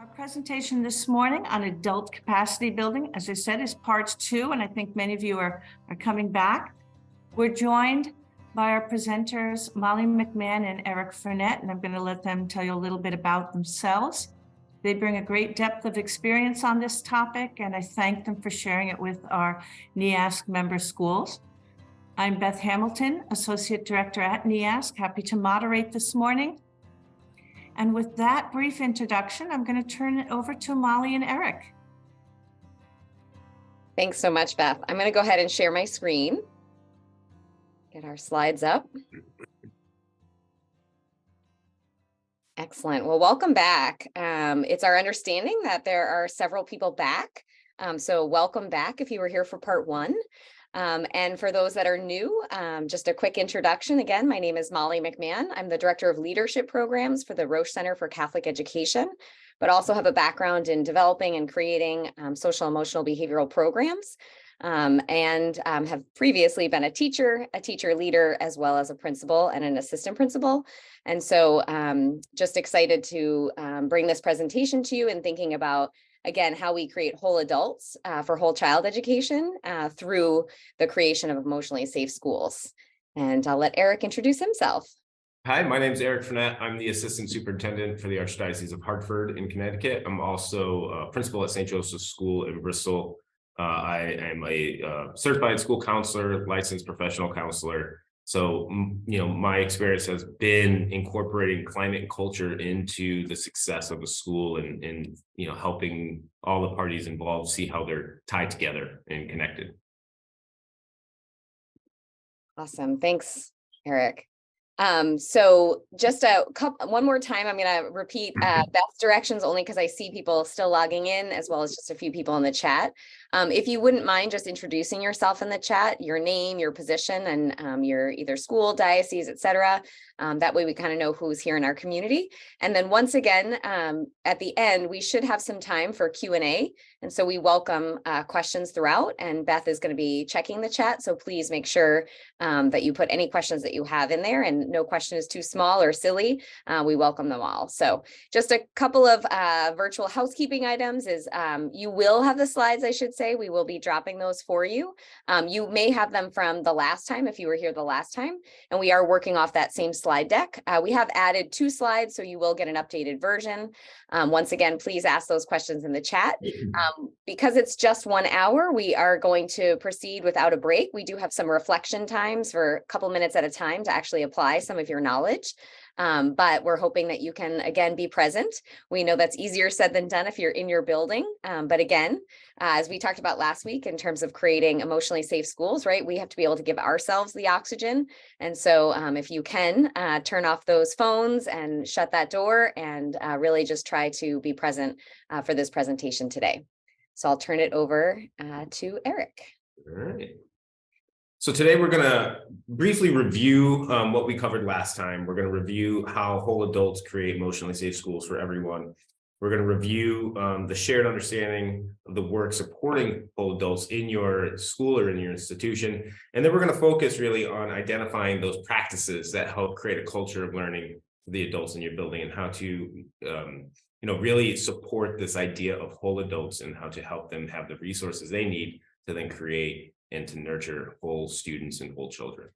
Our presentation this morning on adult capacity building, as I said, is part 2, and I think many of you are coming back. We're joined by our presenters, Molly McMahon and Eric Furnett, and I'm going to let them tell you a little bit about themselves. They bring a great depth of experience on this topic, and I thank them for sharing it with our NEASC member schools. I'm Beth Hamilton, Associate Director at NEASC, happy to moderate this morning. And with that brief introduction, I'm going to turn it over to Molly and Eric. Thanks so much, Beth. I'm going to go ahead and share my screen. Get our slides up. Excellent. Well, welcome back. It's our understanding that there are several people back. So welcome back if you were here for part 1. And for those that are new, just a quick introduction. Again, my name is Molly McMahon. I'm the Director of Leadership Programs for the Roche Center for Catholic Education, but also have a background in developing and creating social emotional behavioral programs, and have previously been a teacher leader, as well as a principal and an assistant principal. And so just excited to bring this presentation to you and thinking about, again, how we create whole adults for whole child education through the creation of emotionally safe schools. And I'll let Eric introduce himself. Hi, my name is Eric Furnett. I'm the Assistant Superintendent for the Archdiocese of Hartford in Connecticut. I'm also a principal at St. Joseph's School in Bristol. I am a certified school counselor, licensed professional counselor. So, my experience has been incorporating climate and culture into the success of a school and helping all the parties involved see how they're tied together and connected. Awesome. Thanks, Eric. So just one more time, I'm going to repeat Beth's directions only because I see people still logging in, as well as just a few people in the chat. If you wouldn't mind just introducing yourself in the chat, your name, your position, and your either school, diocese, etc. That way we kind of know who's here in our community. And then once again, at the end, we should have some time for Q&A. And so we welcome questions throughout, and Beth is going to be checking the chat. So please make sure that you put any questions that you have in there, and no question is too small or silly. We welcome them all. So just a couple of virtual housekeeping items is you will have the slides, I should say. We will be dropping those for you. You may have them from the last time if you were here the last time, and we are working off that same slide deck. We have added 2 slides, so you will get an updated version. Once again, please ask those questions in the chat. Because it's just 1 hour, we are going to proceed without a break. We do have some reflection times for a couple minutes at a time to actually apply some of your knowledge. But we're hoping that you can, again, be present. We know that's easier said than done if you're in your building. But again, as we talked about last week in terms of creating emotionally safe schools, right, we have to be able to give ourselves the oxygen. And so if you can turn off those phones and shut that door and really just try to be present for this presentation today. So I'll turn it over to Eric. All right. So today we're going to briefly review what we covered last time. We're going to review how whole adults create emotionally safe schools for everyone. We're going to review the shared understanding of the work supporting whole adults in your school or in your institution. And then we're going to focus really on identifying those practices that help create a culture of learning for the adults in your building, and how to really support this idea of whole adults and how to help them have the resources they need to then create and to nurture whole students and whole children.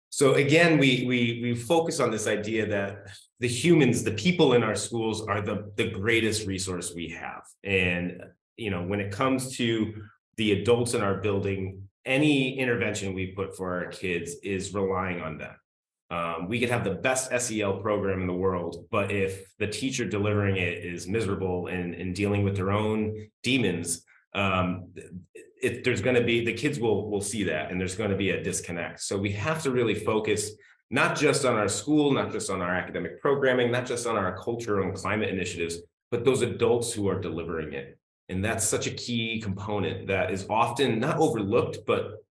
So again, we focus on this idea that the humans, the people in our schools, are the greatest resource we have. And when it comes to the adults in our building, any intervention we put for our kids is relying on them. We could have the best SEL program in the world, but if the teacher delivering it is miserable and dealing with their own demons, there's going to be, the kids will see that, and there's going to be a disconnect. So we have to really focus not just on our school, not just on our academic programming, not just on our cultural and climate initiatives, but those adults who are delivering it. And that's such a key component that is often not overlooked, but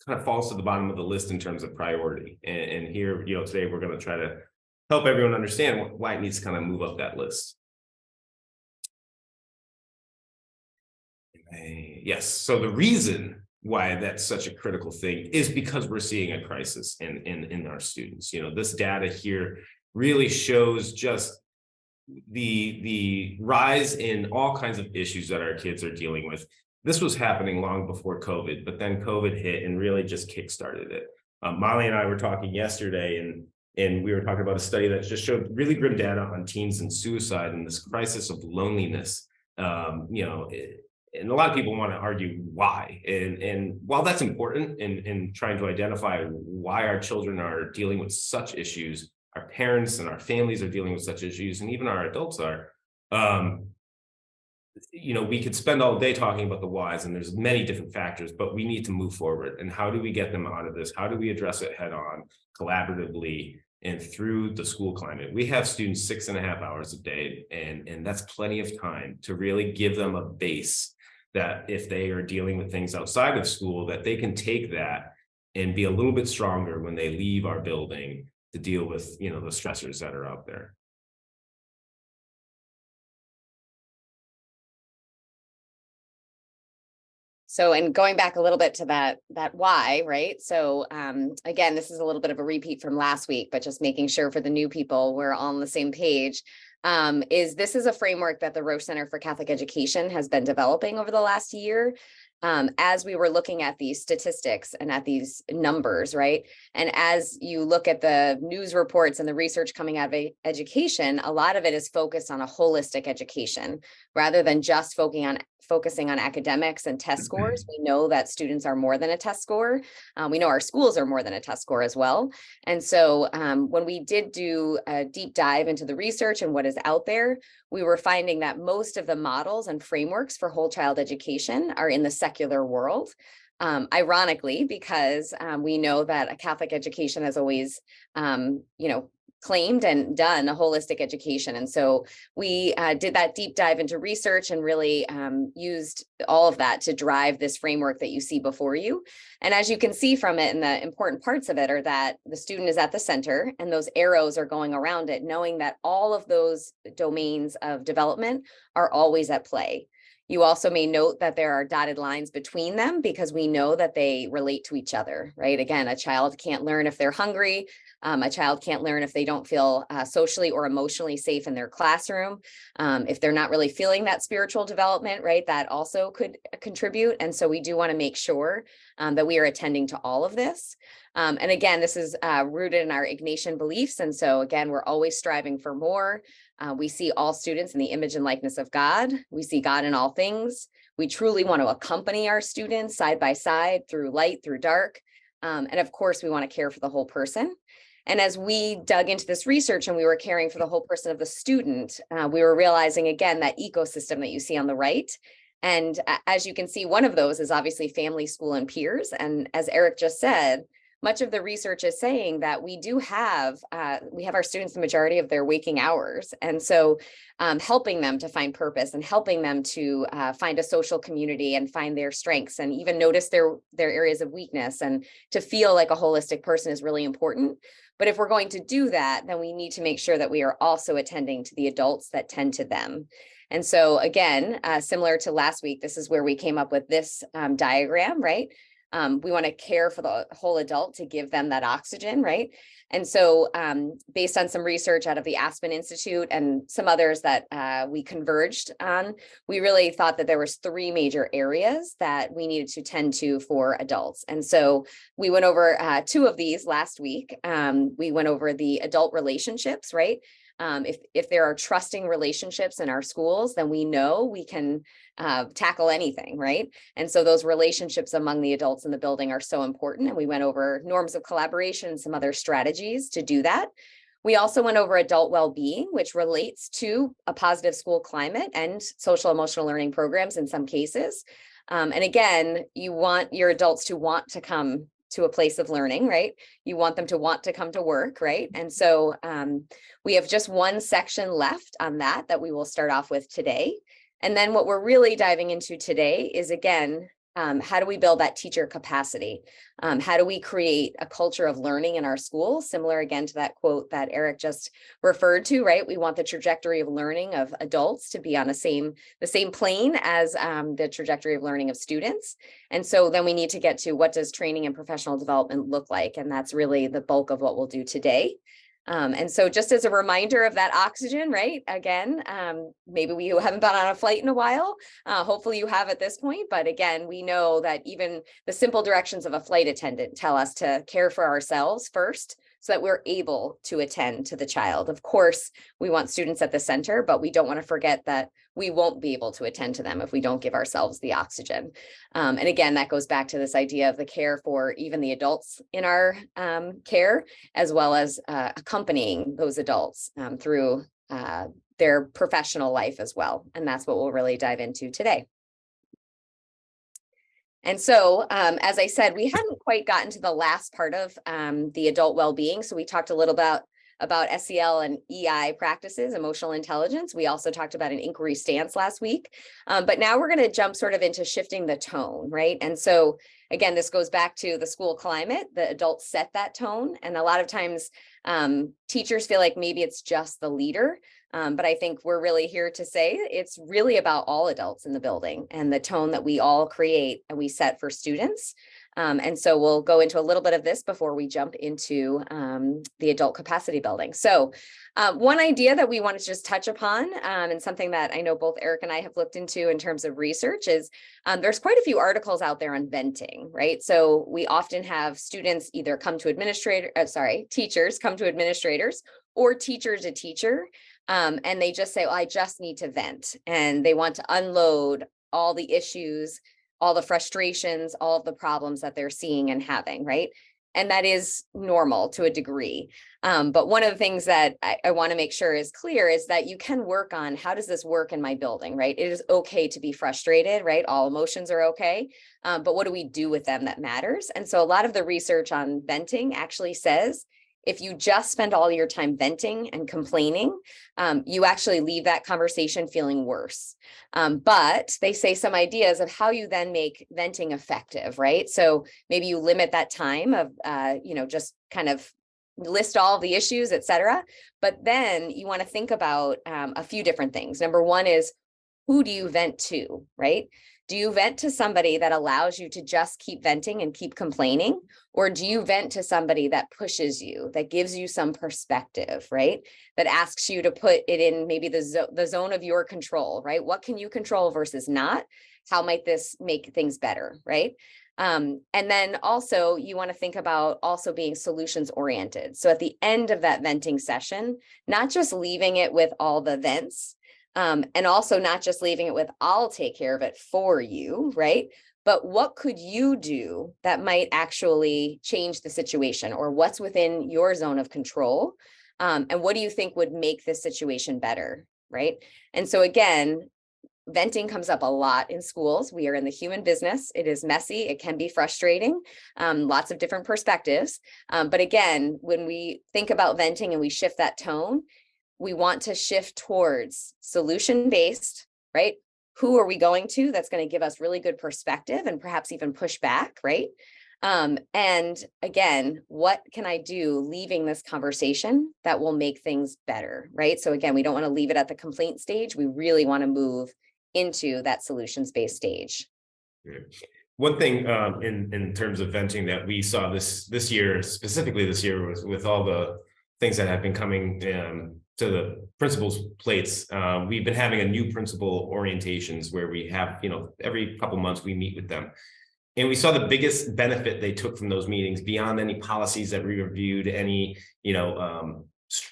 kind of falls to the bottom of the list in terms of priority. And here, today we're going to try to help everyone understand why it needs to kind of move up that list. Yes, so the reason why that's such a critical thing is because we're seeing a crisis in our students. This data here really shows just the rise in all kinds of issues that our kids are dealing with. This was happening long before COVID, but then COVID hit and really just kickstarted it. Molly and I were talking yesterday, and we were talking about a study that just showed really grim data on teens and suicide and this crisis of loneliness. And a lot of people want to argue why. And while that's important in trying to identify why our children are dealing with such issues, our parents and our families are dealing with such issues, and even our adults are, we could spend all day talking about the whys, and there's many different factors, but we need to move forward. And how do we get them out of this? How do we address it head on, collaboratively, and through the school climate? We have students 6.5 hours a day, and that's plenty of time to really give them a base that if they are dealing with things outside of school, that they can take that and be a little bit stronger when they leave our building to deal with, the stressors that are out there. So, and going back a little bit to that why, right? So again, this is a little bit of a repeat from last week, but just making sure for the new people we're all on the same page. This is a framework that the Roche Center for Catholic Education has been developing over the last year. As we were looking at these statistics and at these numbers, right? And as you look at the news reports and the research coming out of education, a lot of it is focused on a holistic education rather than just focusing on academics and test scores. We know that students are more than a test score. We know our schools are more than a test score as well. And so when we did do a deep dive into the research and what is out there, we were finding that most of the models and frameworks for whole child education are in the secular world. Ironically, because we know that a Catholic education has always, claimed and done a holistic education. And so we did that deep dive into research and really used all of that to drive this framework that you see before you. And as you can see from it, and the important parts of it are that the student is at the center and those arrows are going around it, knowing that all of those domains of development are always at play. You also may note that there are dotted lines between them because we know that they relate to each other, right? Again, a child can't learn if they're hungry. A child can't learn if they don't feel socially or emotionally safe in their classroom. If they're not really feeling that spiritual development, right, that also could contribute. And so we do want to make sure that we are attending to all of this. And again, this is rooted in our Ignatian beliefs. And so again, we're always striving for more. We see all students in the image and likeness of God. We see God in all things. We truly want to accompany our students side by side through light, through dark. And of course, we want to care for the whole person. And as we dug into this research and we were caring for the whole person of the student, we were realizing, again, that ecosystem that you see on the right. And as you can see, one of those is obviously family, school, and peers. And as Eric just said, much of the research is saying that we have our students the majority of their waking hours. And so helping them to find purpose and helping them to find a social community and find their strengths and even notice their areas of weakness and to feel like a holistic person is really important. But if we're going to do that, then we need to make sure that we are also attending to the adults that tend to them. And so again, similar to last week, this is where we came up with this diagram, right? We want to care for the whole adult to give them that oxygen, right? And so based on some research out of the Aspen Institute and some others that we converged on, we really thought that there was 3 major areas that we needed to tend to for adults. And so we went over 2 of these last week. We went over the adult relationships, right? If there are trusting relationships in our schools, then we know we can tackle anything, right? And so those relationships among the adults in the building are so important. And we went over norms of collaboration and some other strategies to do that. We also went over adult well-being, which relates to a positive school climate and social emotional learning programs in some cases. And again, you want your adults to want to come to a place of learning, right? You want them to want to come to work, right? And so we have just one section left on that we will start off with today. And then what we're really diving into today is, again, how do we build that teacher capacity? How do we create a culture of learning in our schools? Similar again to that quote that Eric just referred to, right? We want the trajectory of learning of adults to be on the same plane as the trajectory of learning of students. And so then we need to get to what does training and professional development look like? And that's really the bulk of what we'll do today. And so just as a reminder of that oxygen, right? Again, maybe we haven't been on a flight in a while. Hopefully you have at this point. But again, we know that even the simple directions of a flight attendant tell us to care for ourselves first so that we're able to attend to the child. Of course, we want students at the center, but we don't want to forget that we won't be able to attend to them if we don't give ourselves the oxygen. And again, that goes back to this idea of the care for even the adults in our care, as well as accompanying those adults through their professional life as well. And that's what we'll really dive into today. And so, as I said, we hadn't quite gotten to the last part of the adult well-being. So we talked a little about SEL and EI practices, emotional intelligence. We also talked about an inquiry stance last week. But now we're going to jump sort of into shifting the tone, right? And so, again, this goes back to the school climate. The adults set that tone. And a lot of times teachers feel like maybe it's just the leader. But I think we're really here to say it's really about all adults in the building and the tone that we all create and we set for students. And so we'll go into a little bit of this before we jump into the adult capacity building. So one idea that we wanted to just touch upon and something that I know both Eric and I have looked into in terms of research is there's quite a few articles out there on venting, right? So we often have students either come to teachers come to administrators or teacher to teacher. And they just say, well, I just need to vent, and they want to unload all the issues, all the frustrations, all of the problems that they're seeing and having, right? And that is normal to a degree. But one of the things that I want to make sure is clear is that you can work on how does this work in my building, right? It is okay to be frustrated, right? All emotions are okay. But what do we do with them that matters? And so a lot of the research on venting actually says, if you just spend all your time venting and complaining, you actually leave that conversation feeling worse. But they say some ideas of how you then make venting effective, right? So maybe you limit that time of, just kind of list all the issues, et cetera. But then you want to think about a few different things. Number one is, who do you vent to, right? Do you vent to somebody that allows you to just keep venting and keep complaining? Or do you vent to somebody that pushes you, that gives you some perspective, right? That asks you to put it in maybe the zone of your control, right? What can you control versus not? How might this make things better, right? And then also you want to think about also being solutions oriented. So at the end of that venting session, not just leaving it with all the vents, and also not just leaving it with, I'll take care of it for you, right? But what could you do that might actually change the situation, or what's within your zone of control? And what do you think would make this situation better, right? And so again, venting comes up a lot in schools. We are in the human business. It is messy. It can be frustrating, lots of different perspectives. But again, when we think about venting and we shift that tone, we want to shift towards solution-based, right? Who are we going to that's going to give us really good perspective and perhaps even push back, right? And again, what can I do leaving this conversation that will make things better, right? So again, we don't want to leave it at the complaint stage. We really want to move into that solutions-based stage. One thing in terms of venting that we saw this year, specifically this year, was with all the things that have been coming to the principals' plates. We've been having a new principal orientations where we have, every couple months we meet with them. And we saw the biggest benefit they took from those meetings beyond any policies that we reviewed, any,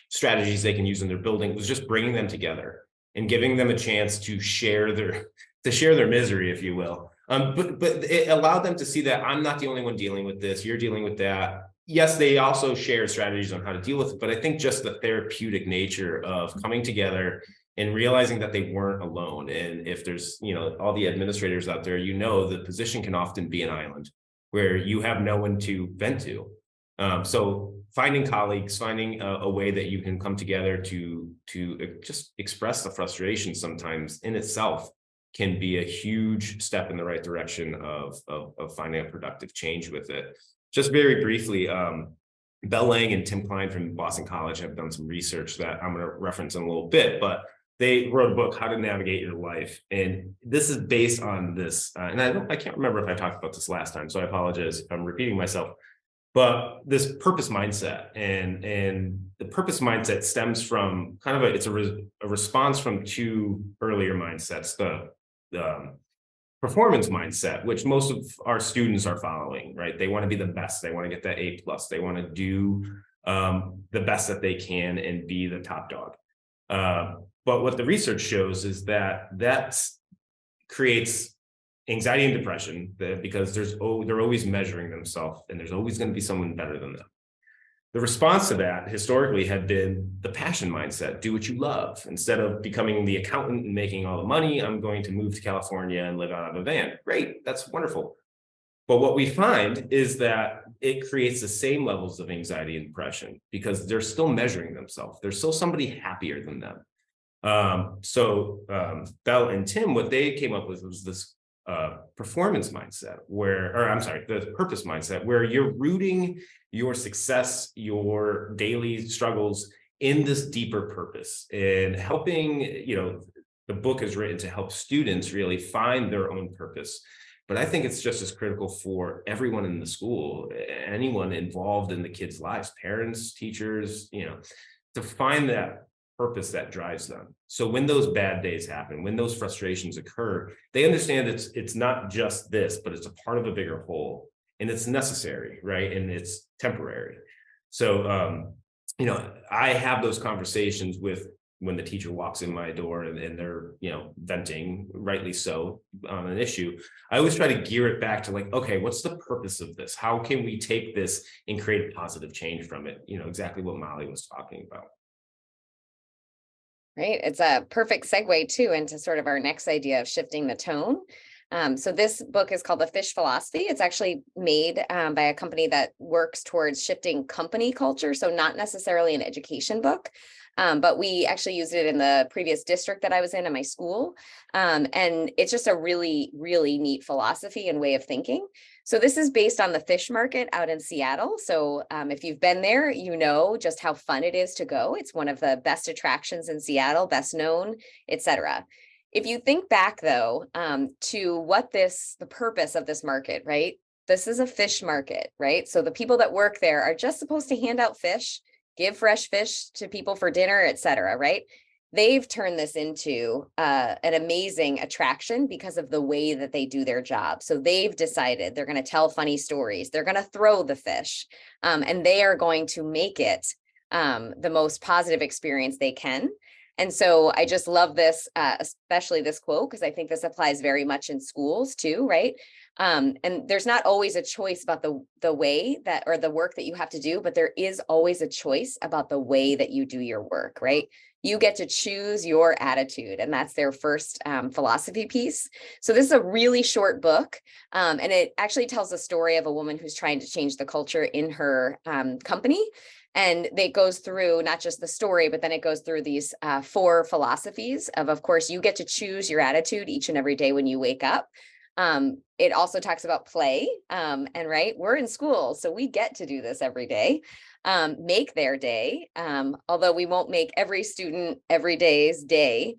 strategies they can use in their building, was just bringing them together and giving them a chance to share their misery, if you will. But it allowed them to see that I'm not the only one dealing with this. You're dealing with that. Yes, they also share strategies on how to deal with it, but I think just the therapeutic nature of coming together and realizing that they weren't alone. And if there's, all the administrators out there, the position can often be an island where you have no one to vent to. So finding colleagues, finding a way that you can come together to just express the frustration sometimes in itself can be a huge step in the right direction of finding a productive change with it. Just very briefly, Bell Lang and Tim Klein from Boston College have done some research that I'm going to reference in a little bit, but they wrote a book, How to Navigate Your Life. And this is based on this, and I can't remember if I talked about this last time, so I apologize if I'm repeating myself. But this purpose mindset and the purpose mindset stems from kind of a response from two earlier mindsets, the performance mindset, which most of our students are following, right? They want to be the best. They want to get that A plus. They want to do the best that they can and be the top dog. But what the research shows is that creates anxiety and depression, because they're always measuring themselves, and there's always going to be someone better than them. The response to that historically had been the passion mindset: do what you love. Instead of becoming the accountant and making all the money, I'm going to move to California and live out of a van. Great, that's wonderful. But what we find is that it creates the same levels of anxiety and depression, because they're still measuring themselves. There's still somebody happier than them. Belle and Tim, what they came up with was this performance mindset, the purpose mindset, where you're rooting your success, your daily struggles in this deeper purpose, and helping, the book is written to help students really find their own purpose. But I think it's just as critical for everyone in the school, anyone involved in the kids' lives, parents, teachers, to find that purpose that drives them. So when those bad days happen, when those frustrations occur, they understand it's not just this, but it's a part of a bigger whole, and it's necessary, right? And it's temporary. So, I have those conversations when the teacher walks in my door and they're, venting, rightly so, on an issue. I always try to gear it back to like, okay, what's the purpose of this? How can we take this and create a positive change from it? Exactly what Molly was talking about. Right. It's a perfect segue too into sort of our next idea of shifting the tone. So this book is called The Fish Philosophy. It's actually made by a company that works towards shifting company culture. So not necessarily an education book, but we actually used it in the previous district that I was in my school. And it's just a really, really neat philosophy and way of thinking. So this is based on the fish market out in Seattle. So if you've been there, you know just how fun it is to go. It's one of the best attractions in Seattle, best known, etc. If you think back though, to the purpose of this market, right? This is a fish market, right? So the people that work there are just supposed to hand out fish, give fresh fish to people for dinner, etc., right? They've turned this into an amazing attraction because of the way that they do their job. So they've decided they're going to tell funny stories. They're going to throw the fish, and they are going to make it the most positive experience they can. And so I just love this, especially this quote, because I think this applies very much in schools too, right? And there's not always a choice about the way that, or the work that you have to do, but there is always a choice about the way that you do your work, right? You get to choose your attitude, and that's their first philosophy piece. So this is a really short book, and it actually tells a story of a woman who's trying to change the culture in her company. And it goes through not just the story, but then it goes through these 4 philosophies of course, you get to choose your attitude each and every day when you wake up. It also talks about play, and right, we're in school, so we get to do this every day. Make their day, although we won't make every student every day's day.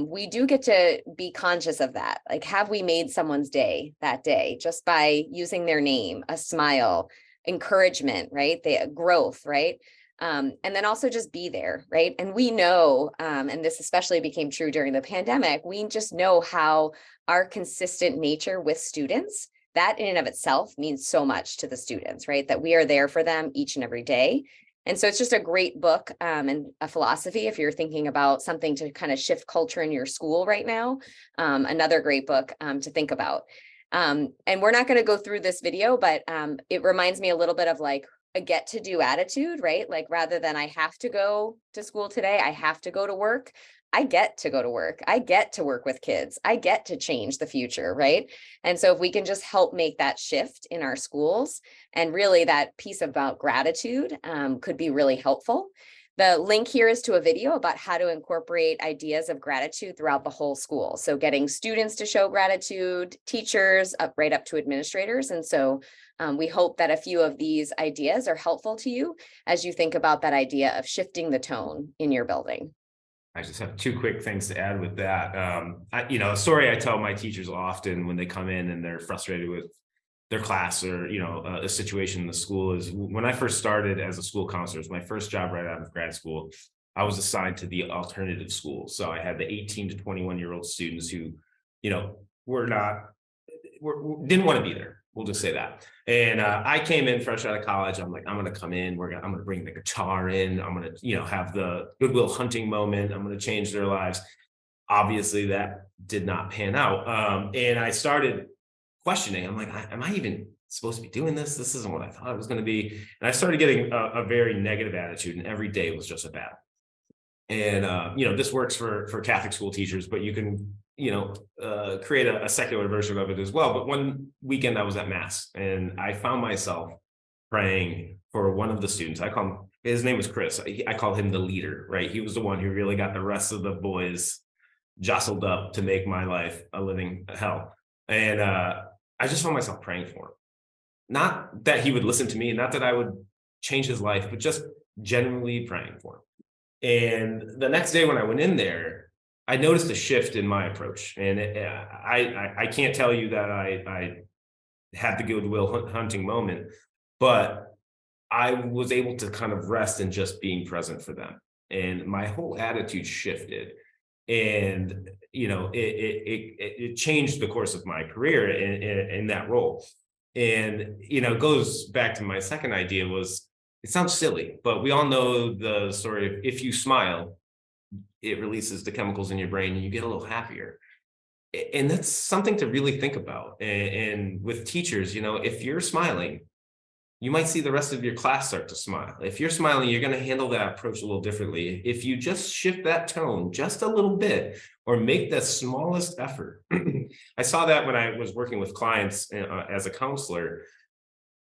We do get to be conscious of that. Like, have we made someone's day that day just by using their name, a smile, encouragement, right? Growth, right? And then also just be there, right? And we know, and this especially became true during the pandemic, we just know how our consistent nature with students, that in and of itself means so much to the students, right? That we are there for them each and every day. And so it's just a great book and a philosophy if you're thinking about something to kind of shift culture in your school right now. Another great book to think about. And we're not going to go through this video, but it reminds me a little bit of like a get to do attitude, right? Like rather than I have to go to school today, I have to go to work. I get to go to work. I get to work with kids. I get to change the future, right? And so if we can just help make that shift in our schools, and really that piece about gratitude could be really helpful. The link here is to a video about how to incorporate ideas of gratitude throughout the whole school. So getting students to show gratitude, teachers, right up to administrators. And so we hope that a few of these ideas are helpful to you as you think about that idea of shifting the tone in your building. I just have 2 quick things to add with that. A story I tell my teachers often when they come in and they're frustrated with their class or, a situation in the school is when I first started as a school counselor, it was my first job right out of grad school. I was assigned to the alternative school. So I had the 18 to 21-year-old students who, were not, didn't want to be there. We'll just say that. And I came in fresh out of college. I'm like, I'm going to come in. I'm going to bring the guitar in. I'm going to, have the Goodwill Hunting moment. I'm going to change their lives. Obviously, that did not pan out. And I started questioning. I'm like, am I even supposed to be doing this? This isn't what I thought it was going to be. And I started getting a very negative attitude, and every day was just a battle. And this works for Catholic school teachers, but you can create a secular version of it as well. But one weekend I was at mass, and I found myself praying for one of the students. His name was Chris. I call him the leader, right? He was the one who really got the rest of the boys jostled up to make my life a living hell. And I just found myself praying for him. Not that he would listen to me, not that I would change his life, but just genuinely praying for him. And the next day when I went in there, I noticed a shift in my approach. And I can't tell you that I had the Goodwill Hunting moment, but I was able to kind of rest in just being present for them. And my whole attitude shifted. And, it changed the course of my career in that role. And, it goes back to my second idea was, it sounds silly, but we all know the story of if you smile, it releases the chemicals in your brain and you get a little happier. And that's something to really think about. And with teachers, if you're smiling, you might see the rest of your class start to smile. If you're smiling, you're going to handle that approach a little differently. If you just shift that tone just a little bit or make the smallest effort. I saw that when I was working with clients as a counselor.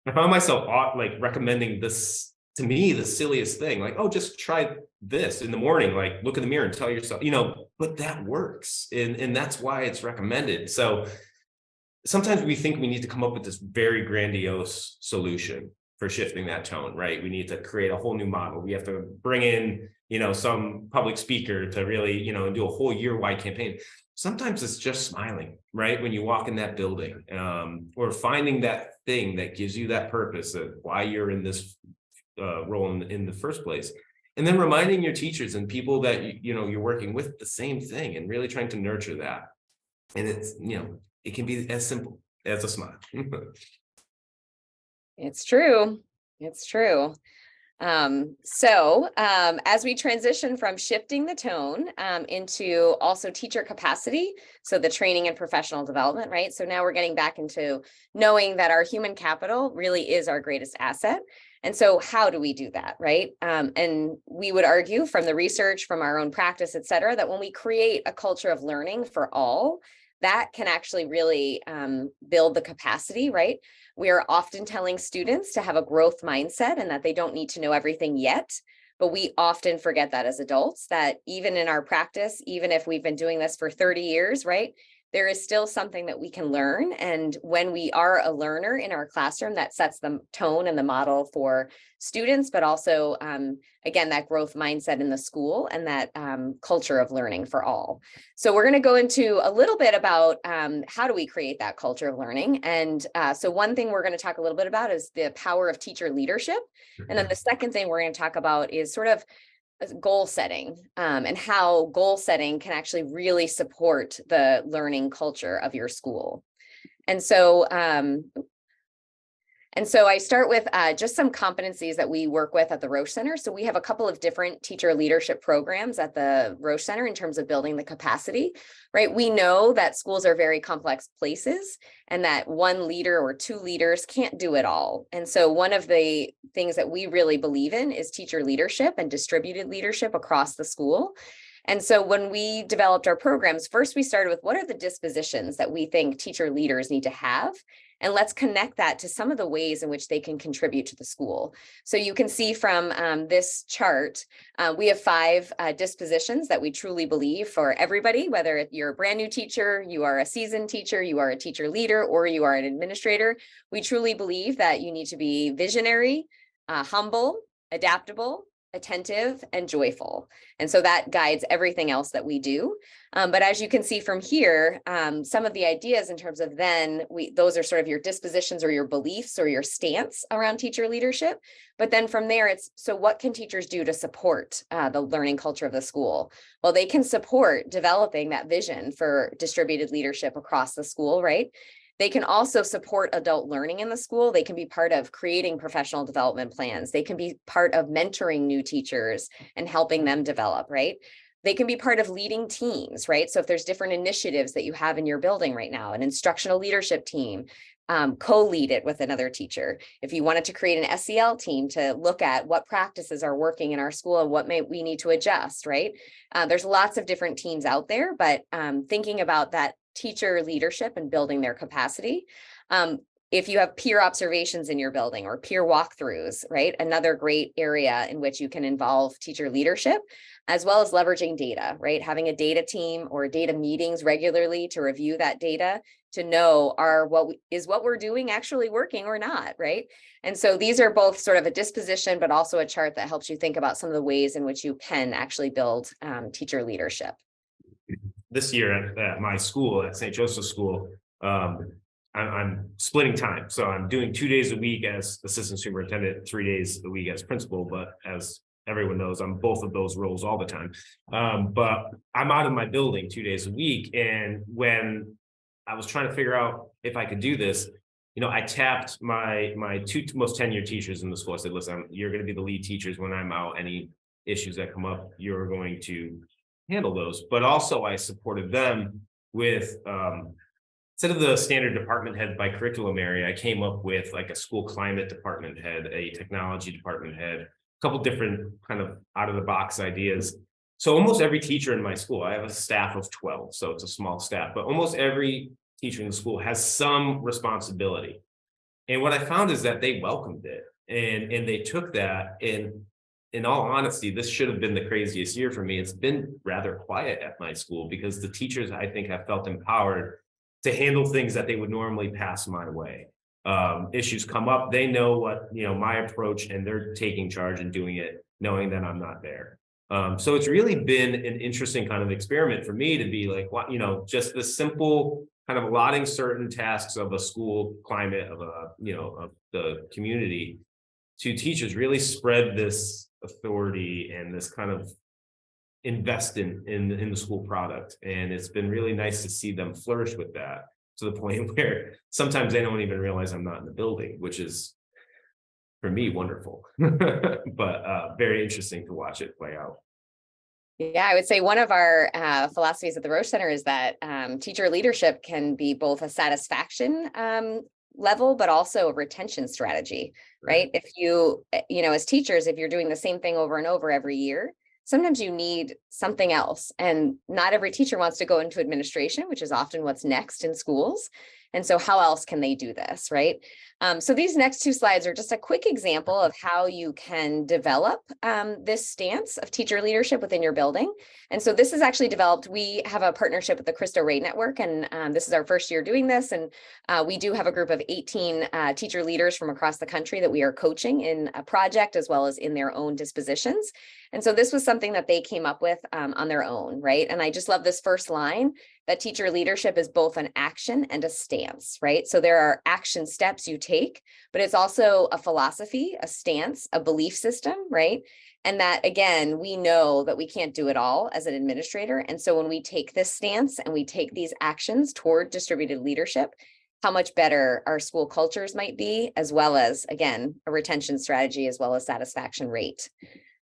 I found myself recommending this to me, the silliest thing, like, oh, just try this in the morning, like look in the mirror and tell yourself, but that works. And that's why it's recommended. So sometimes we think we need to come up with this very grandiose solution for shifting that tone, right? We need to create a whole new model. We have to bring in, some public speaker to really, do a whole year-wide campaign. Sometimes it's just smiling, right? When you walk in that building, or finding that thing that gives you that purpose of why you're in this role in the first place. And then reminding your teachers and people that, you're working with the same thing and really trying to nurture that. And it's, it can be as simple as a smile. It's true. It's true. As we transition from shifting the tone into also teacher capacity, so the training and professional development, right? So now we're getting back into knowing that our human capital really is our greatest asset. And so how do we do that, right? And we would argue from the research, from our own practice, et cetera, that when we create a culture of learning for all, that can actually really build the capacity, right? We are often telling students to have a growth mindset and that they don't need to know everything yet, but we often forget that as adults, that even in our practice, even if we've been doing this for 30 years, right, there is still something that we can learn. And when we are a learner in our classroom, that sets the tone and the model for students, but also, again, that growth mindset in the school and that culture of learning for all. So we're going to go into a little bit about how do we create that culture of learning. And so one thing we're going to talk a little bit about is the power of teacher leadership. And then the second thing we're going to talk about is sort of goal setting and how goal setting can actually really support the learning culture of your school. And so I start with just some competencies that we work with at the Roche Center. So we have a couple of different teacher leadership programs at the Roche Center in terms of building the capacity, right? We know that schools are very complex places and that one leader or two leaders can't do it all. And so one of the things that we really believe in is teacher leadership and distributed leadership across the school. And so when we developed our programs, first we started with what are the dispositions that we think teacher leaders need to have? And let's connect that to some of the ways in which they can contribute to the school. So you can see from this chart, we have 5 dispositions that we truly believe for everybody, whether you're a brand new teacher, you are a seasoned teacher, you are a teacher leader, or you are an administrator. We truly believe that you need to be visionary, humble, adaptable, attentive, and joyful. And so that guides everything else that we do. But as you can see from here, some of the ideas in terms of then those are sort of your dispositions or your beliefs or your stance around teacher leadership. But then from there, it's, so what can teachers do to support the learning culture of the school? Well, they can support developing that vision for distributed leadership across the school, right? They can also support adult learning in the school. They can be part of creating professional development plans. They can be part of mentoring new teachers and helping them develop, right? They can be part of leading teams, right? So if there's different initiatives that you have in your building right now, an instructional leadership team, co-lead it with another teacher. If you wanted to create an SEL team to look at what practices are working in our school and what may we need to adjust, right? There's lots of different teams out there, but thinking about that teacher leadership and building their capacity. If you have peer observations in your building or peer walkthroughs, right? Another great area in which you can involve teacher leadership, as well as leveraging data, right? Having a data team or data meetings regularly to review that data to know what we're doing actually working or not, right? And so these are both sort of a disposition, but also a chart that helps you think about some of the ways in which you can actually build teacher leadership. This year at my school, at St. Joseph's School, I'm splitting time. So I'm doing 2 days a week as assistant superintendent, 3 days a week as principal. But as everyone knows, I'm both of those roles all the time. But I'm out of my building 2 days a week. And when I was trying to figure out if I could do this, I tapped my two most tenured teachers in the school. I said, listen, you're going to be the lead teachers when I'm out. Any issues that come up, you're going to handle those. But also I supported them with, instead of the standard department head by curriculum area, I came up with like a school climate department head, a technology department head, a couple different kind of out of the box ideas. So almost every teacher in my school, I have a staff of 12, so it's a small staff, but almost every teacher in the school has some responsibility. And what I found is that they welcomed it and they took that. And in all honesty, this should have been the craziest year for me. It's been rather quiet at my school because the teachers, I think, have felt empowered to handle things that they would normally pass my way. Issues come up, they know what, my approach, and they're taking charge and doing it, knowing that I'm not there. So it's really been an interesting kind of experiment for me to be like, just the simple kind of allotting certain tasks of a school climate of of the community to teachers, really spread this authority and this kind of invest in the school product. And it's been really nice to see them flourish with that, to the point where sometimes they don't even realize I'm not in the building, which is for me wonderful. But very interesting to watch it play out. Yeah, I would say one of our philosophies at the Roche Center is that teacher leadership can be both a satisfaction level, but also a retention strategy, right? If you, as teachers, if you're doing the same thing over and over every year, sometimes you need something else. And not every teacher wants to go into administration, which is often what's next in schools. And so how else can they do this, right? So these next two slides are just a quick example of how you can develop this stance of teacher leadership within your building. And so this is actually developed. We have a partnership with the Cristo Rey Network, and this is our first year doing this. And we do have a group of 18 teacher leaders from across the country that we are coaching in a project as well as in their own dispositions. And so this was something that they came up with on their own, right? And I just love this first line, that teacher leadership is both an action and a stance, right? So there are action steps you take, but it's also a philosophy, a stance, a belief system, right? And that, again, we know that we can't do it all as an administrator. And so when we take this stance and we take these actions toward distributed leadership, how much better our school cultures might be, as well as, again, a retention strategy, as well as satisfaction rate.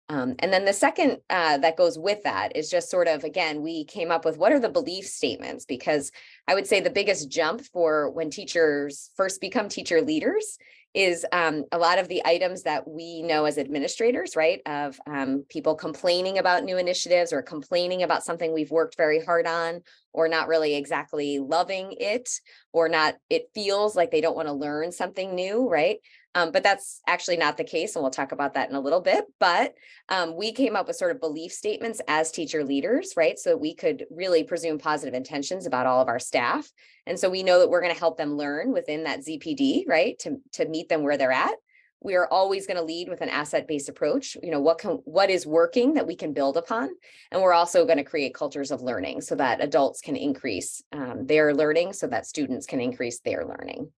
And then the second that goes with that is just sort of, again, we came up with what are the belief statements, because I would say the biggest jump for when teachers first become teacher leaders is a lot of the items that we know as administrators, right, of people complaining about new initiatives or complaining about something we've worked very hard on, or not really exactly loving it, or not, it feels like they don't want to learn something new, right? But that's actually not the case, and we'll talk about that in a little bit. But we came up with sort of belief statements as teacher leaders, right? So we could really presume positive intentions about all of our staff. And so we know that we're going to help them learn within that ZPD, right? To meet them where they're at. we are always going to lead with an asset-based approach. What is working that we can build upon, and we're also going to create cultures of learning so that adults can increase their learning, so that students can increase their learning.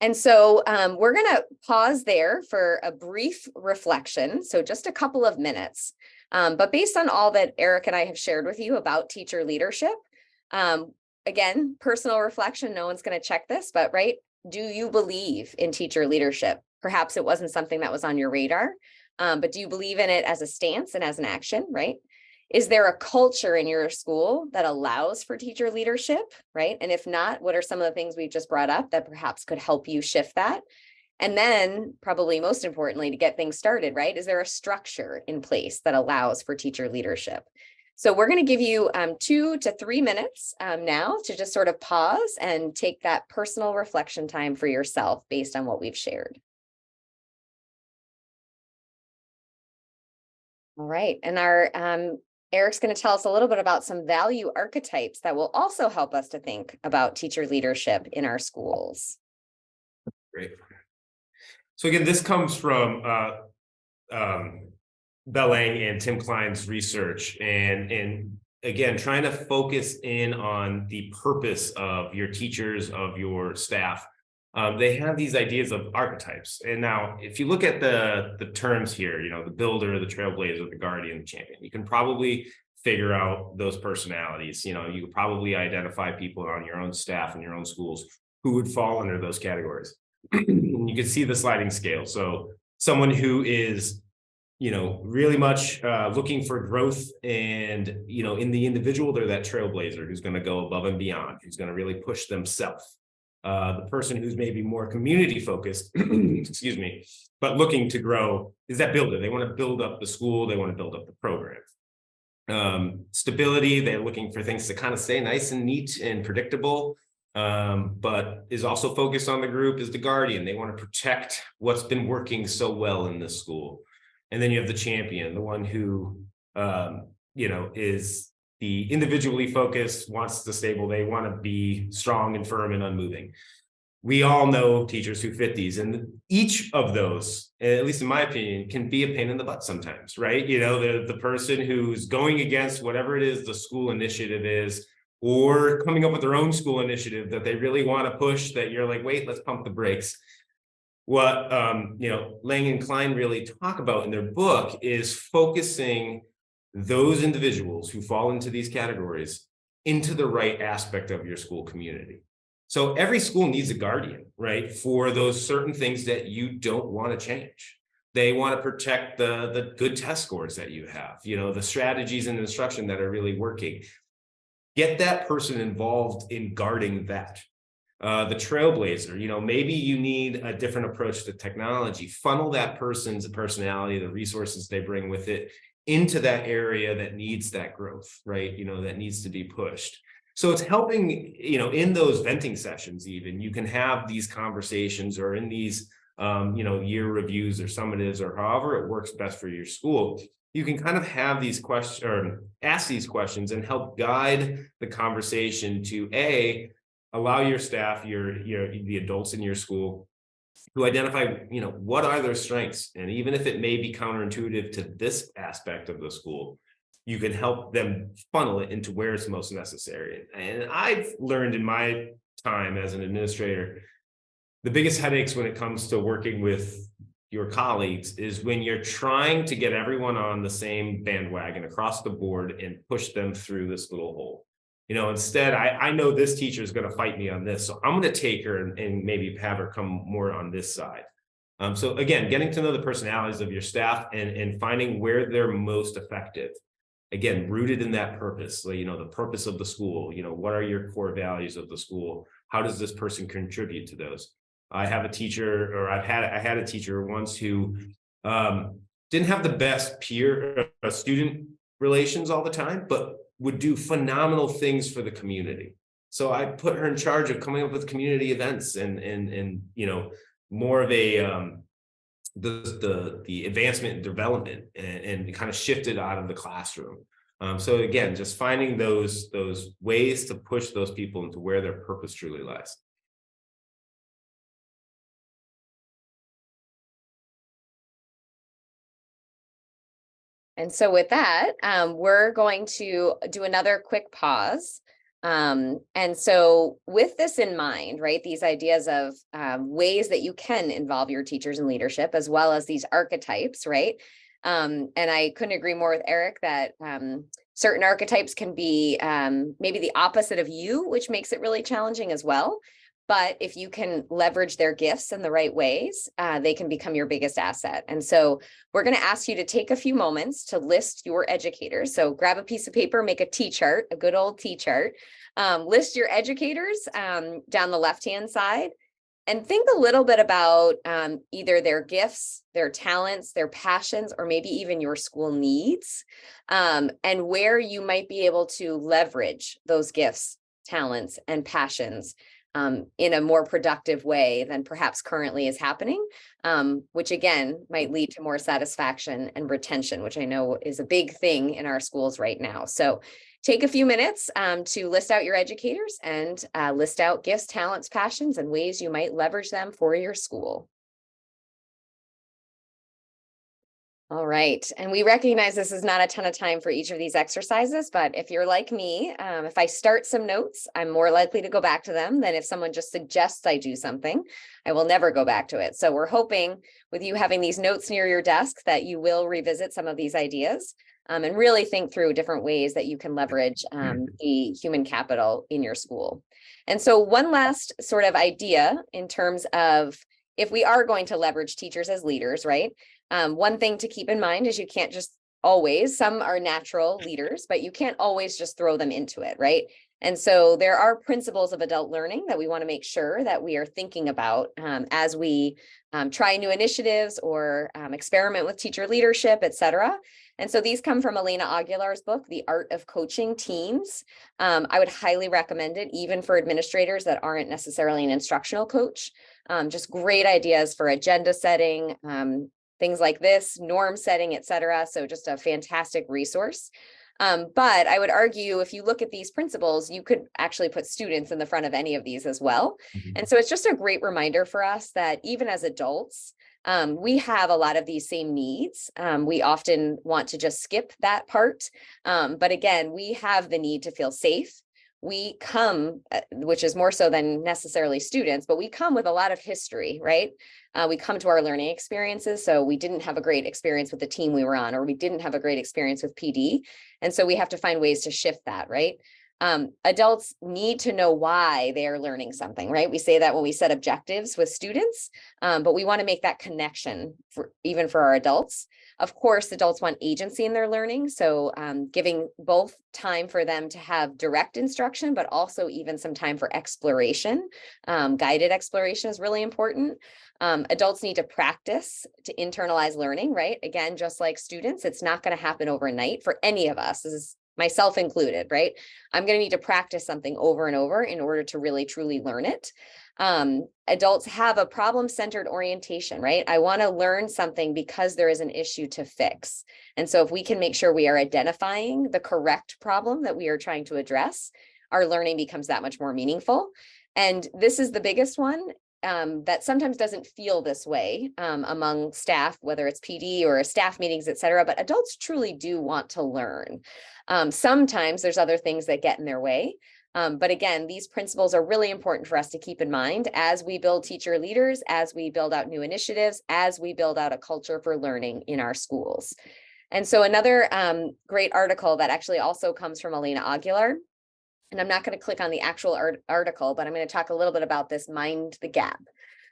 And so we're going to pause there for a brief reflection, so just a couple of minutes. But based on all that Eric and I have shared with you about teacher leadership, again, personal reflection, no one's going to check this, but right, do you believe in teacher leadership? Perhaps it wasn't something that was on your radar, but do you believe in it as a stance and as an action, right? Is there a culture in your school that allows for teacher leadership, right? And if not, what are some of the things we've just brought up that perhaps could help you shift that? And then probably most importantly, to get things started, right? Is there a structure in place that allows for teacher leadership? So we're going to give you 2 to 3 minutes now to just sort of pause and take that personal reflection time for yourself based on what we've shared. All right. And our Eric's going to tell us a little bit about some value archetypes that will also help us to think about teacher leadership in our schools. Great. So again, this comes from Bellang and Tim Klein's research, and again, trying to focus in on the purpose of your teachers, of your staff. They have these ideas of archetypes. And now, if you look at the terms here, the builder, the trailblazer, the guardian, the champion, you can probably figure out those personalities. You could probably identify people on your own staff and your own schools who would fall under those categories. You can see the sliding scale. So someone who is, really much looking for growth and, in the individual, they're that trailblazer who's going to go above and beyond, who's going to really push themselves. The person who's maybe more community focused, excuse me, but looking to grow is that builder. They want to build up the school. They want to build up the program. Stability, they're looking for things to kind of stay nice and neat and predictable, but is also focused on the group, is the guardian. They want to protect what's been working so well in this school. And then you have the champion, the one who, is the individually focused, wants to stable. They want to be strong and firm and unmoving. We all know teachers who fit these, and each of those, at least in my opinion, can be a pain in the butt sometimes, right? The person who's going against whatever it is the school initiative is, or coming up with their own school initiative that they really want to push, that you're like, wait, let's pump the brakes. What Lang and Klein really talk about in their book is focusing those individuals who fall into these categories into the right aspect of your school community. So every school needs a guardian, right? For those certain things that you don't want to change. They want to protect the good test scores that you have, the strategies and instruction that are really working. Get that person involved in guarding that. The trailblazer, maybe you need a different approach to technology. Funnel that person's personality, the resources they bring with it, into that area that needs that growth, right? That needs to be pushed. So it's helping, in those venting sessions, even you can have these conversations, or in these, year reviews or summatives, or however it works best for your school. You can kind of have these questions, or ask these questions, and help guide the conversation to allow your staff, the adults in your school, to identify, what are their strengths, and even if it may be counterintuitive to this aspect of the school, you can help them funnel it into where it's most necessary. And I've learned in my time as an administrator, the biggest headaches when it comes to working with your colleagues is when you're trying to get everyone on the same bandwagon across the board and push them through this little hole. Instead, I know this teacher is going to fight me on this, so I'm going to take her and maybe have her come more on this side. So again, getting to know the personalities of your staff and finding where they're most effective. Again, rooted in that purpose, the purpose of the school, what are your core values of the school? How does this person contribute to those? I have a teacher, or I had a teacher once who didn't have the best peer student relations all the time, but would do phenomenal things for the community. So I put her in charge of coming up with community events and more of a the advancement and development, and kind of shifted out of the classroom. So again, just finding those ways to push those people into where their purpose truly lies. And so with that, we're going to do another quick pause. And so with this in mind, right, these ideas of ways that you can involve your teachers in leadership, as well as these archetypes, right? And I couldn't agree more with Eric that certain archetypes can be maybe the opposite of you, which makes it really challenging as well. But if you can leverage their gifts in the right ways, they can become your biggest asset. And so we're going to ask you to take a few moments to list your educators. So grab a piece of paper, make a T-chart, a good old T-chart. List your educators down the left-hand side, and think a little bit about either their gifts, their talents, their passions, or maybe even your school needs, and where you might be able to leverage those gifts, talents, and passions in a more productive way than perhaps currently is happening, which again might lead to more satisfaction and retention, which I know is a big thing in our schools right now. So take a few minutes to list out your educators and list out gifts, talents, passions, and ways you might leverage them for your school. All right, and we recognize this is not a ton of time for each of these exercises, but if you're like me, if I start some notes, I'm more likely to go back to them than if someone just suggests I do something. I will never go back to it. So we're hoping with you having these notes near your desk that you will revisit some of these ideas and really think through different ways that you can leverage the human capital in your school. And so one last sort of idea in terms of if we are going to leverage teachers as leaders, right? One thing to keep in mind is you can't just always, some are natural leaders, but you can't always just throw them into it, right? And so there are principles of adult learning that we want to make sure that we are thinking about as we try new initiatives or experiment with teacher leadership, et cetera. And so these come from Elena Aguilar's book, The Art of Coaching Teams. I would highly recommend it, even for administrators that aren't necessarily an instructional coach. Just great ideas for agenda setting, things like this, norm setting, et cetera. So just a fantastic resource. But I would argue if you look at these principles, you could actually put students in the front of any of these as well. And so it's just a great reminder for us that even as adults, we have a lot of these same needs. We often want to just skip that part. But again, we have the need to feel safe. We come, which is more so than necessarily students, but we come with a lot of history, right? We come to our learning experiences. So we didn't have a great experience with the team we were on, or we didn't have a great experience with PD. And so we have to find ways to shift that, right? Adults need to know why they are learning something, right? We say that when we set objectives with students, but we want to make that connection even for our adults. Of course, adults want agency in their learning. So giving both time for them to have direct instruction, but also even some time for exploration. Guided exploration is really important. Adults need to practice to internalize learning, right? Again, just like students, it's not going to happen overnight for any of us. This is myself included, right? I'm going to need to practice something over and over in order to really, truly learn it. Adults have a problem-centered orientation, right? I want to learn something because there is an issue to fix. And so if we can make sure we are identifying the correct problem that we are trying to address, our learning becomes that much more meaningful. And this is the biggest one. That sometimes doesn't feel this way among staff, whether it's PD or staff meetings, et cetera, but adults truly do want to learn. Sometimes there's other things that get in their way. But again, these principles are really important for us to keep in mind as we build teacher leaders, as we build out new initiatives, as we build out a culture for learning in our schools. And so another great article that actually also comes from Elena Aguilar, and I'm not going to click on the actual article, but I'm going to talk a little bit about this mind the gap.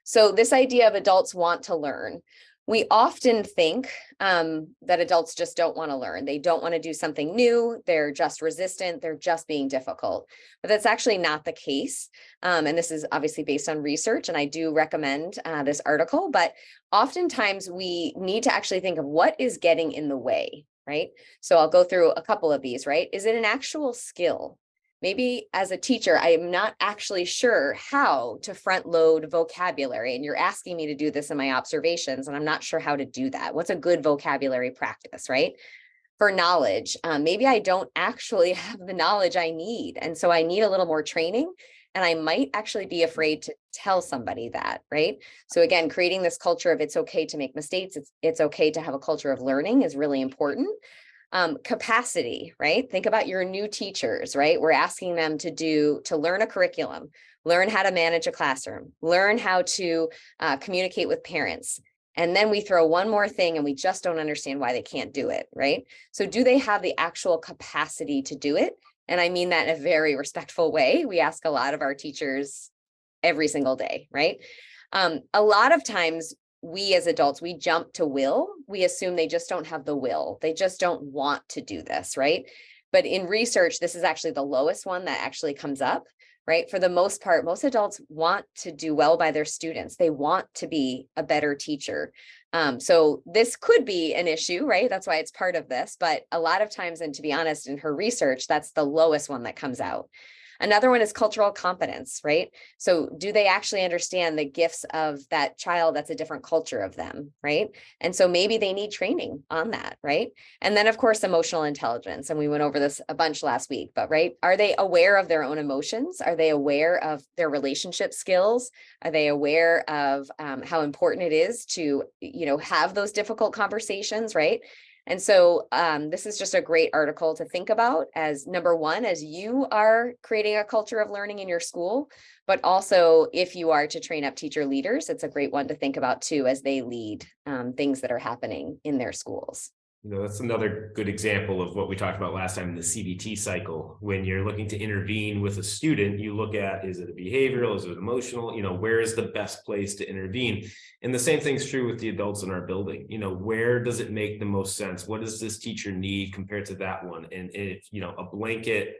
So this idea of adults want to learn. We often think that adults just don't want to learn. They don't want to do something new. They're just resistant. They're just being difficult. But that's actually not the case. And this is obviously based on research, and I do recommend this article. But oftentimes we need to actually think of what is getting in the way, right? So I'll go through a couple of these, right? Is it an actual skill? Maybe as a teacher, I am not actually sure how to front load vocabulary. And you're asking me to do this in my observations, and I'm not sure how to do that. What's a good vocabulary practice, right? For knowledge, maybe I don't actually have the knowledge I need. And so I need a little more training. And I might actually be afraid to tell somebody that, right? So again, creating this culture of it's okay to make mistakes, it's okay to have a culture of learning is really important. Capacity, right? Think about your new teachers, right? We're asking them to learn a curriculum, learn how to manage a classroom, learn how to communicate with parents. And then we throw one more thing and we just don't understand why they can't do it, right? So do they have the actual capacity to do it? And I mean that in a very respectful way. We ask a lot of our teachers every single day, right? A lot of times we as adults, we jump to will. We assume they just don't have the will. They just don't want to do this, right? But in research, this is actually the lowest one that actually comes up, right? For the most part, most adults want to do well by their students. They want to be a better teacher. So this could be an issue, right? That's why it's part of this. But a lot of times, and to be honest, in her research, that's the lowest one that comes out. Another one is cultural competence, right? So do they actually understand the gifts of that child that's a different culture of them, right? And so maybe they need training on that, right? And then of course, emotional intelligence. And we went over this a bunch last week, but right, are they aware of their own emotions? Are they aware of their relationship skills? Are they aware of how important it is to, have those difficult conversations, right? And so this is just a great article to think about as number one, as you are creating a culture of learning in your school, but also if you are to train up teacher leaders, it's a great one to think about too, as they lead things that are happening in their schools. That's another good example of what we talked about last time in the CBT cycle. When you're looking to intervene with a student, you look at, is it a behavioral, is it emotional, where is the best place to intervene? And the same thing's true with the adults in our building. Where does it make the most sense? What does this teacher need compared to that one? And if, a blanket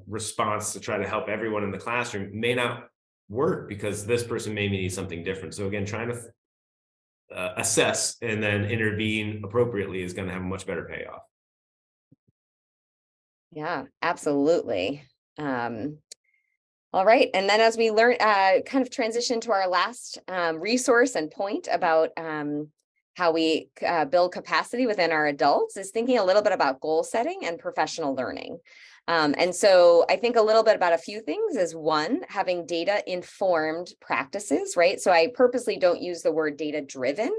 response to try to help everyone in the classroom may not work because this person may need something different. So again, trying to assess and then intervene appropriately is going to have a much better payoff. Yeah, absolutely. All right. And then as we learn, kind of transition to our last resource and point about how we build capacity within our adults is thinking a little bit about goal setting and professional learning. And so I think a little bit about a few things is one, having data informed practices, right? So I purposely don't use the word data driven.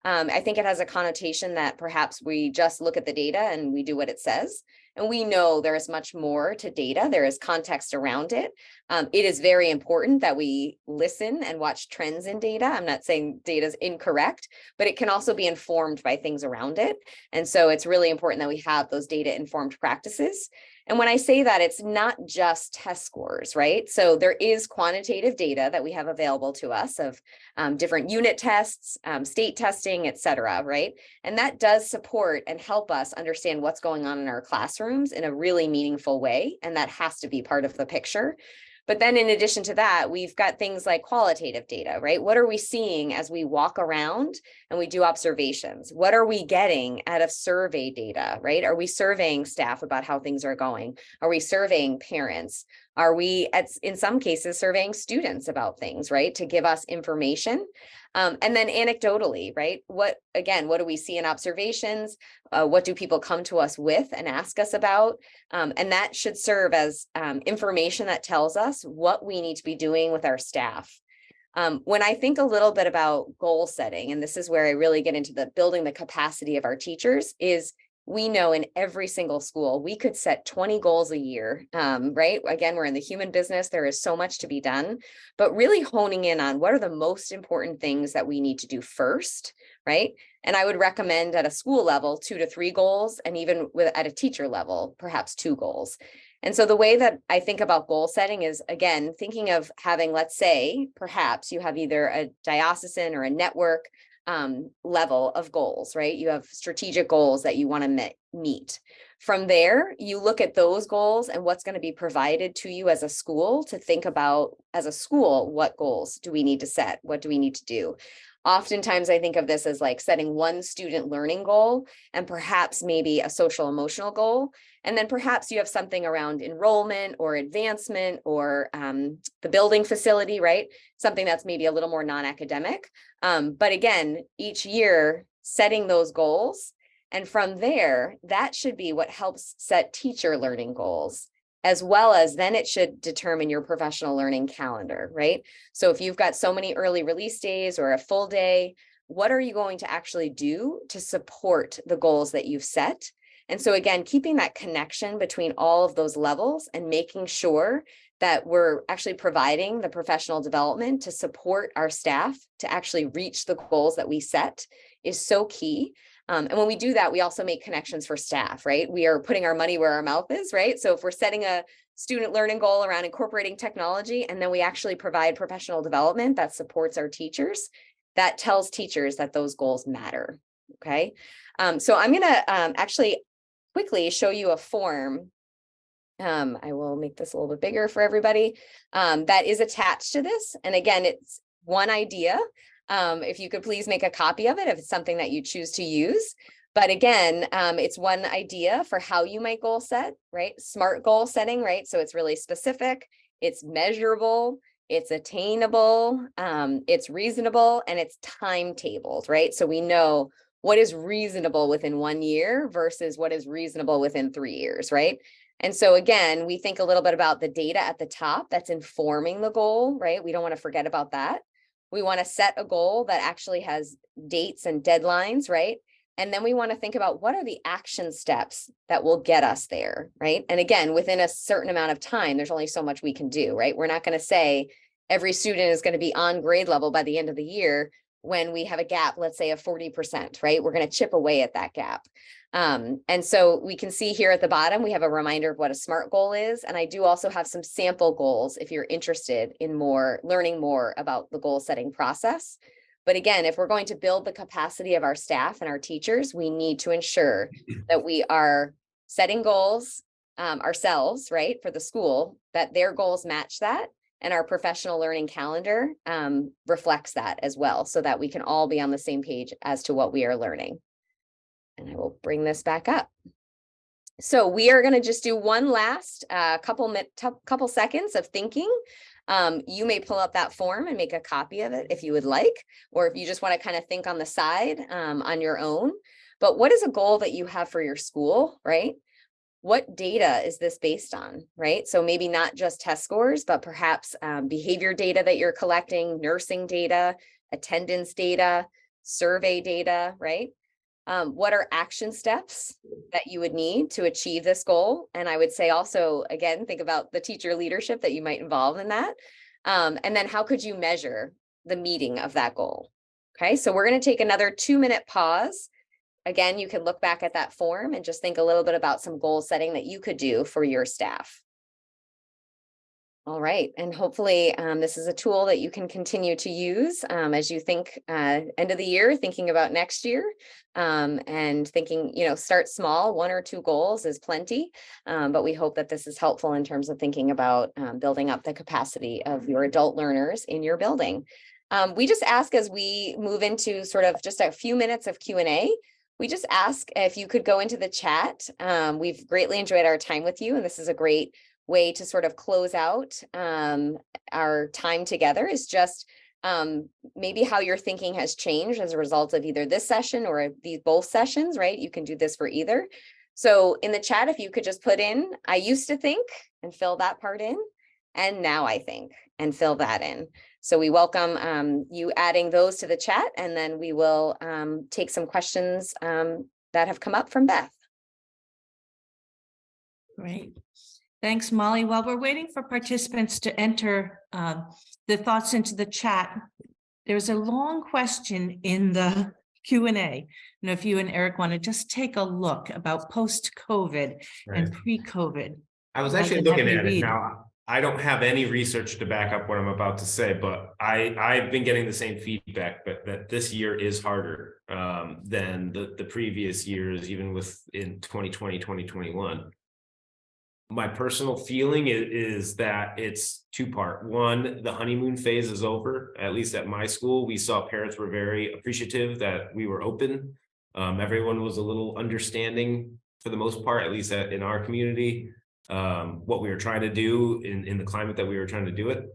I think it has a connotation that perhaps we just look at the data and we do what it says. And we know there is much more to data. There is context around it. It is very important that we listen and watch trends in data. I'm not saying data is incorrect, but it can also be informed by things around it. And so it's really important that we have those data informed practices. And when I say that, it's not just test scores, right? So there is quantitative data that we have available to us of different unit tests, state testing, et cetera, right? And that does support and help us understand what's going on in our classrooms in a really meaningful way. And that has to be part of the picture. But then in addition to that, we've got things like qualitative data, right? What are we seeing as we walk around and we do observations? What are we getting out of survey data, right? Are we surveying staff about how things are going? Are we surveying parents? Are we, in some cases, surveying students about things, right? To give us information. And then anecdotally, right? What do we see in observations? What do people come to us with and ask us about? And that should serve as information that tells us what we need to be doing with our staff. When I think a little bit about goal setting, and this is where I really get into the building the capacity of our teachers, is we know in every single school, we could set 20 goals a year, right? Again, we're in the human business. There is so much to be done, but really honing in on what are the most important things that we need to do first, right? And I would recommend at a school level, 2 to 3 goals, and even at a teacher level, perhaps 2 goals. And so the way that I think about goal setting is, again, thinking of having, let's say, perhaps you have either a diocesan or a network level of goals, right? You have strategic goals that you want to meet. From there, you look at those goals and what's going to be provided to you as a school to think about, as a school, what goals do we need to set? What do we need to do? Oftentimes, I think of this as like setting one student learning goal and perhaps maybe a social emotional goal. And then perhaps you have something around enrollment or advancement or the building facility, right? Something that's maybe a little more non-academic. But again, each year setting those goals. And from there, that should be what helps set teacher learning goals. as well as then it should determine your professional learning calendar, right? So if you've got so many early release days or a full day, what are you going to actually do to support the goals that you've set? And so again, keeping that connection between all of those levels and making sure that we're actually providing the professional development to support our staff to actually reach the goals that we set is so key. And when we do that, we also make connections for staff, right? We are putting our money where our mouth is, right? So if we're setting a student learning goal around incorporating technology, and then we actually provide professional development that supports our teachers, that tells teachers that those goals matter, okay? So I'm gonna actually quickly show you a form. I will make this a little bit bigger for everybody, that is attached to this. And again, it's one idea. If you could please make a copy of it if it's something that you choose to use. But again, it's one idea for how you might goal set, right? SMART goal setting, right? So it's really specific, it's measurable, it's attainable, it's reasonable, and it's timetabled, right? So we know what is reasonable within 1 year versus what is reasonable within 3 years, right? And so again, we think a little bit about the data at the top that's informing the goal, right? We don't want to forget about that. We want to set a goal that actually has dates and deadlines, right? And then we want to think about what are the action steps that will get us there, right? And again, within a certain amount of time, there's only so much we can do, right? We're not going to say every student is going to be on grade level by the end of the year when we have a gap, let's say of 40%, right? We're going to chip away at that gap. And so we can see here at the bottom, we have a reminder of what a SMART goal is. And I do also have some sample goals if you're interested in learning more about the goal setting process. But again, if we're going to build the capacity of our staff and our teachers, we need to ensure that we are setting goals ourselves, right, for the school, that their goals match that. And our professional learning calendar reflects that as well, so that we can all be on the same page as to what we are learning. And I will bring this back up. So we are going to just do one last couple seconds of thinking. You may pull up that form and make a copy of it if you would like, or if you just want to kind of think on the side on your own. But what is a goal that you have for your school, right? What data is this based on, right? So maybe not just test scores, but perhaps behavior data that you're collecting, nursing data, attendance data, survey data, right? What are action steps that you would need to achieve this goal? And I would say also, again, think about the teacher leadership that you might involve in that. And then how could you measure the meeting of that goal? Okay, so we're going to take another 2-minute pause. Again, you can look back at that form and just think a little bit about some goal setting that you could do for your staff. All right, and hopefully this is a tool that you can continue to use as you think end of the year, thinking about next year, and thinking, start small. 1 or 2 goals is plenty, but we hope that this is helpful in terms of thinking about building up the capacity of your adult learners in your building. We just ask, as we move into sort of just a few minutes of Q&A, we just ask if you could go into the chat. We've greatly enjoyed our time with you, and this is a great way to sort of close out our time together, is just maybe how your thinking has changed as a result of either this session or both sessions, right? You can do this for either. So in the chat, if you could just put in, I used to think, and fill that part in, and now I think, and fill that in. So we welcome you adding those to the chat, and then we will take some questions that have come up from Beth. Great. Thanks, Molly. While we're waiting for participants to enter the thoughts into the chat, there's a long question in the Q&A. If you and Eric want to just take a look about post-COVID and pre-COVID. I was actually looking at it now. I don't have any research to back up what I'm about to say, but I've been getting the same feedback, but that this year is harder than the previous years, even in 2020, 2021. My personal feeling is that it's 2-part. One, the honeymoon phase is over. At least at my school, we saw parents were very appreciative that we were open. Everyone was a little understanding for the most part, at least in our community, what we were trying to do in the climate that we were trying to do it.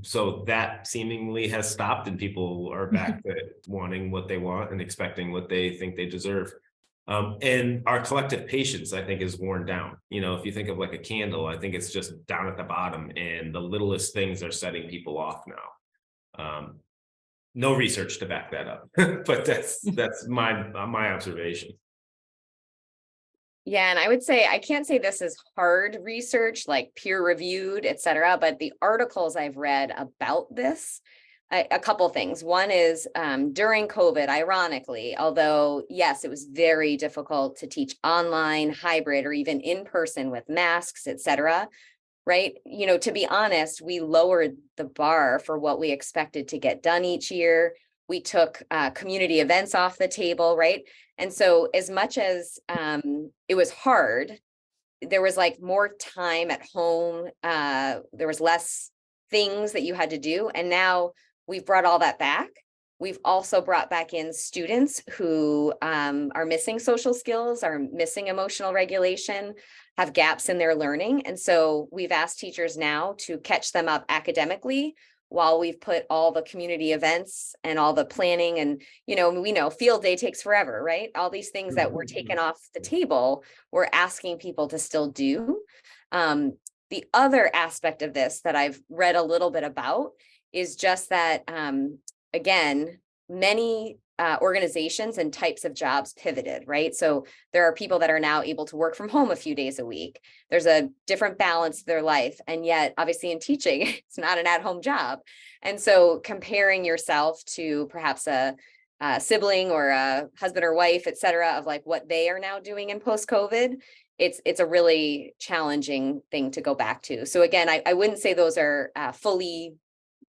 So that seemingly has stopped, and people are back to wanting what they want and expecting what they think they deserve. And our collective patience, I think, is worn down. You know, if you think of like a candle, I think it's just down at the bottom, and the littlest things are setting people off now. No research to back that up, but that's my observation. Yeah, and I would say, I can't say this is hard research, like peer reviewed, et cetera, but the articles I've read about this, a couple things. One is during COVID, ironically, although yes, it was very difficult to teach online, hybrid, or even in person with masks, et cetera, right? You know, to be honest, we lowered the bar for what we expected to get done each year. We took community events off the table, right? And so as much as it was hard, there was like more time at home. There was less things that you had to do. And now we've brought all that back. We've also brought back in students who are missing social skills, are missing emotional regulation, have gaps in their learning. And so we've asked teachers now to catch them up academically while we've put all the community events and all the planning, and, you know, we know field day takes forever, right? All these things that were taken off the table, we're asking people to still do. The other aspect of this that I've read a little bit about is just that, again, many organizations and types of jobs pivoted, right? So there are people that are now able to work from home a few days a week. There's a different balance to their life. And yet, obviously in teaching, it's not an at-home job. And so comparing yourself to perhaps a sibling or a husband or wife, et cetera, of like what they are now doing in post-COVID, it's a really challenging thing to go back to. So again, I wouldn't say those are fully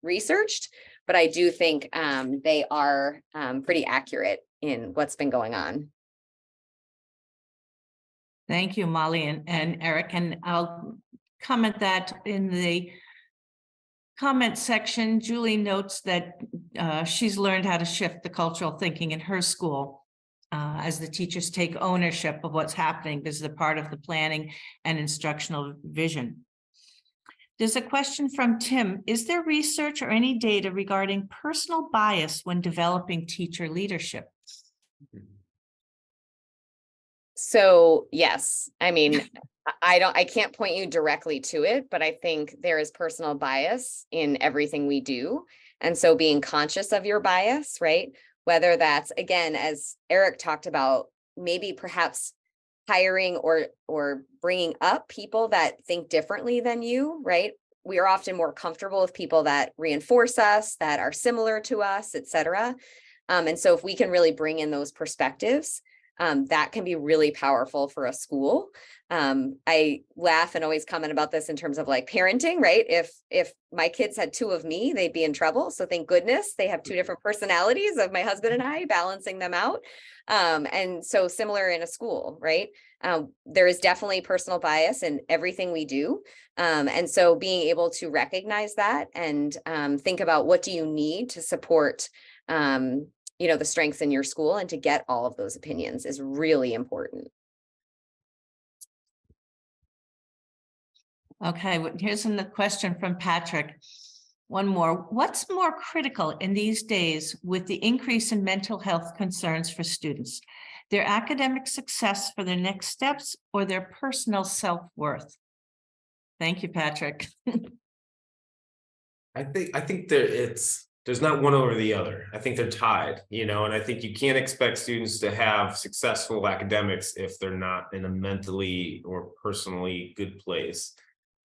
researched, but I do think they are pretty accurate in what's been going on. Thank you, Molly and Eric. And I'll comment that in the comment section, Julie notes that she's learned how to shift the cultural thinking in her school as the teachers take ownership of what's happening because they're part of the planning and instructional vision. There's a question from Tim. Is there research or any data regarding personal bias when developing teacher leadership? So yes, I mean, I can't point you directly to it, but I think there is personal bias in everything we do. And so being conscious of your bias, right? Whether that's, again, as Eric talked about, maybe perhaps hiring or bringing up people that think differently than you, right? We are often more comfortable with people that reinforce us, that are similar to us, et cetera. And so if we can really bring in those perspectives, that can be really powerful for a school. I laugh and always comment about this in terms of like parenting, right? If my kids had two of me, they'd be in trouble. So thank goodness they have two different personalities of my husband and I, balancing them out. And so similar in a school, right? There is definitely personal bias in everything we do. And so being able to recognize that and think about what do you need to support you know, the strengths in your school and to get all of those opinions is really important. Okay, here's a question from Patrick. One more. What's more critical in these days with the increase in mental health concerns for students? Their academic success for their next steps or their personal self-worth? Thank you, Patrick. I think there's not one over the other. I think they're tied, you know, and I think you can't expect students to have successful academics if they're not in a mentally or personally good place.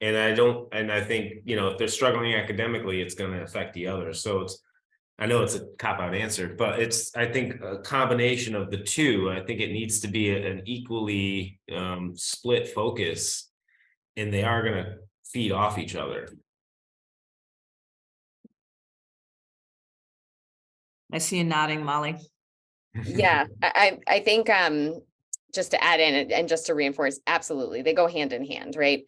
And I think, you know, if they're struggling academically, it's going to affect the other. So I know it's a cop-out answer, but I think a combination of the two. I think it needs to be an equally split focus, and they are going to feed off each other. I see you nodding, Molly. Yeah, I think just to add in and just to reinforce, absolutely, they go hand in hand, right?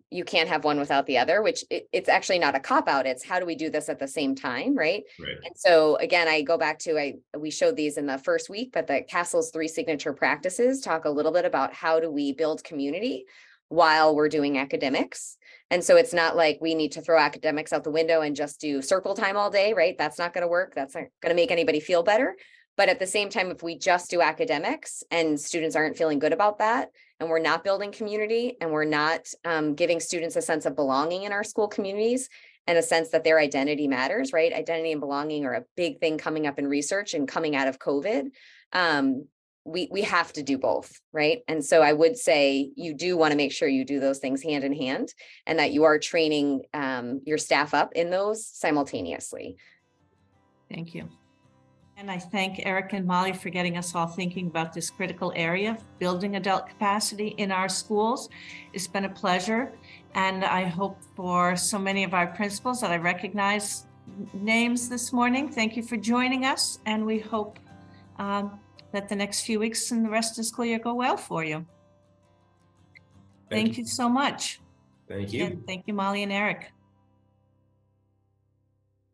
You can't have one without the other, which it's actually not a cop-out. It's how do we do this at the same time, right? Right. And so again, I go back to, we showed these in the first week, but the Castle's 3 signature practices talk a little bit about how do we build community while we're doing academics. And so it's not like we need to throw academics out the window and just do circle time all day, right? That's not going to work. That's not going to make anybody feel better. But at the same time, if we just do academics and students aren't feeling good about that, and we're not building community, and we're not giving students a sense of belonging in our school communities, and a sense that their identity matters, right? Identity and belonging are a big thing coming up in research and coming out of COVID. We have to do both, right? And so I would say you do want to make sure you do those things hand in hand, and that you are training your staff up in those simultaneously. Thank you. And I thank Eric and Molly for getting us all thinking about this critical area, building adult capacity in our schools. It's been a pleasure. And I hope for so many of our principals that I recognize names this morning. Thank you for joining us. And we hope that the next few weeks and the rest of the school year go well for you. Thank you so much. Thank you. And thank you, Molly and Eric.